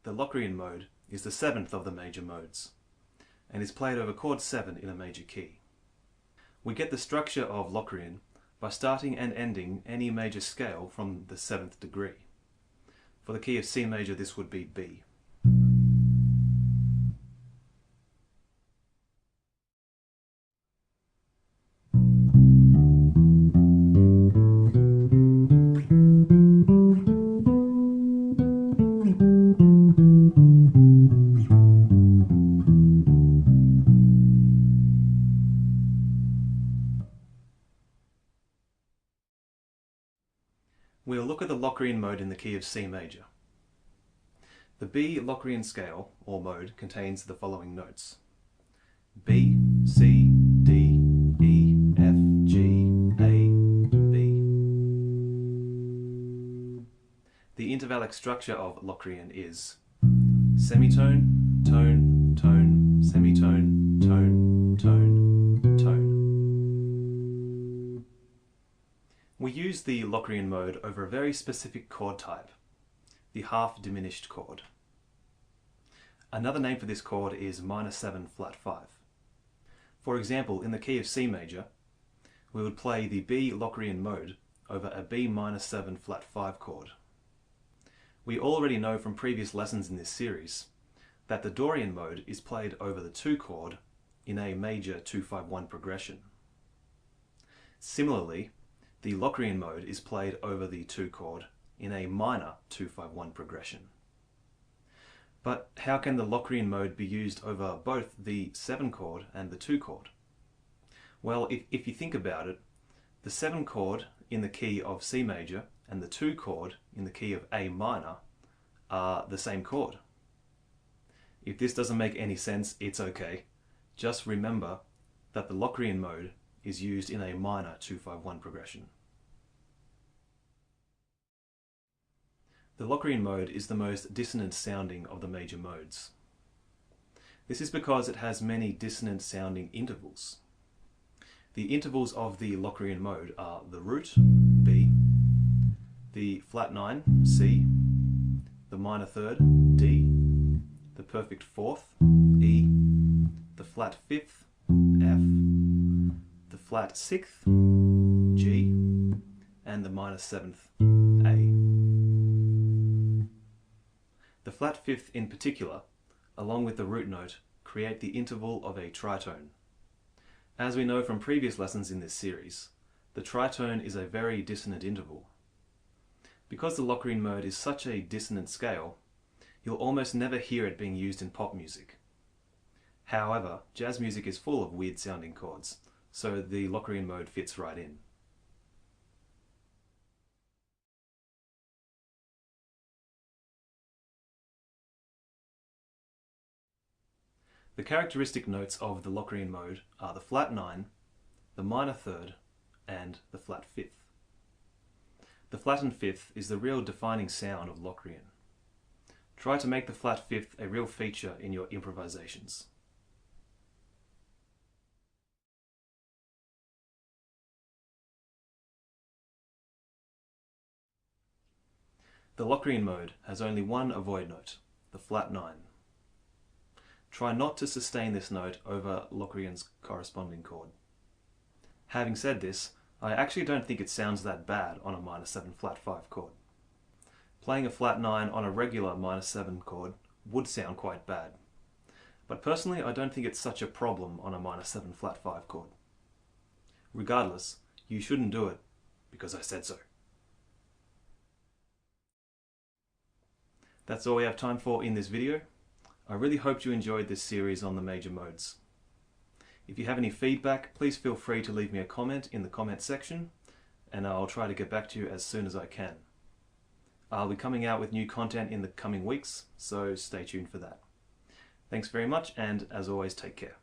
the Locrian mode is the seventh of the major modes, and is played over chord 7 in a major key. We get the structure of Locrian by starting and ending any major scale from the 7th degree. For the key of C major, this would be B. We'll look at the Locrian mode in the key of C major. The B Locrian scale, or mode, contains the following notes: B, C, D, E, F, G, A, B. The intervallic structure of Locrian is semitone, tone, tone, semitone, tone, tone, tone. We use the Locrian mode over a very specific chord type, the half-diminished chord. Another name for this chord is minor 7 flat 5. For example, in the key of C major, we would play the B Locrian mode over a B minor 7 flat 5 chord. We already know from previous lessons in this series that the Dorian mode is played over the 2 chord in a major 2-5-1 progression. Similarly, the Locrian mode is played over the 2 chord in a minor 2-5-1 progression. But how can the Locrian mode be used over both the 7 chord and the 2 chord? Well, if you think about it, the 7 chord in the key of C major and the 2 chord in the key of A minor are the same chord. If this doesn't make any sense, it's okay. Just remember that the Locrian mode is used in a minor 2-5-1 progression. The Locrian mode is the most dissonant sounding of the major modes. This is because it has many dissonant sounding intervals. The intervals of the Locrian mode are the root, B, the flat 9, C, the minor 3rd, D, the perfect 4th, E, the flat 5th, F, the flat 6th, G, and the minor 7th, A. The flat 5th in particular, along with the root note, create the interval of a tritone. As we know from previous lessons in this series, the tritone is a very dissonant interval. Because the Locrian mode is such a dissonant scale, you'll almost never hear it being used in pop music. However, jazz music is full of weird sounding chords, so the Locrian mode fits right in. The characteristic notes of the Locrian mode are the flat 9, the minor 3rd, and the flat 5th. The flattened 5th is the real defining sound of Locrian. Try to make the flat 5th a real feature in your improvisations. The Locrian mode has only one avoid note, the flat 9. Try not to sustain this note over Locrian's corresponding chord. Having said this, I actually don't think it sounds that bad on a minor 7 flat 5 chord. Playing a flat 9 on a regular minor 7 chord would sound quite bad. But personally, I don't think it's such a problem on a minor 7 flat 5 chord. Regardless, you shouldn't do it because I said so. That's all we have time for in this video. I really hope you enjoyed this series on the major modes. If you have any feedback, please feel free to leave me a comment in the comment section, and I'll try to get back to you as soon as I can. I'll be coming out with new content in the coming weeks, so stay tuned for that. Thanks very much, and as always, take care.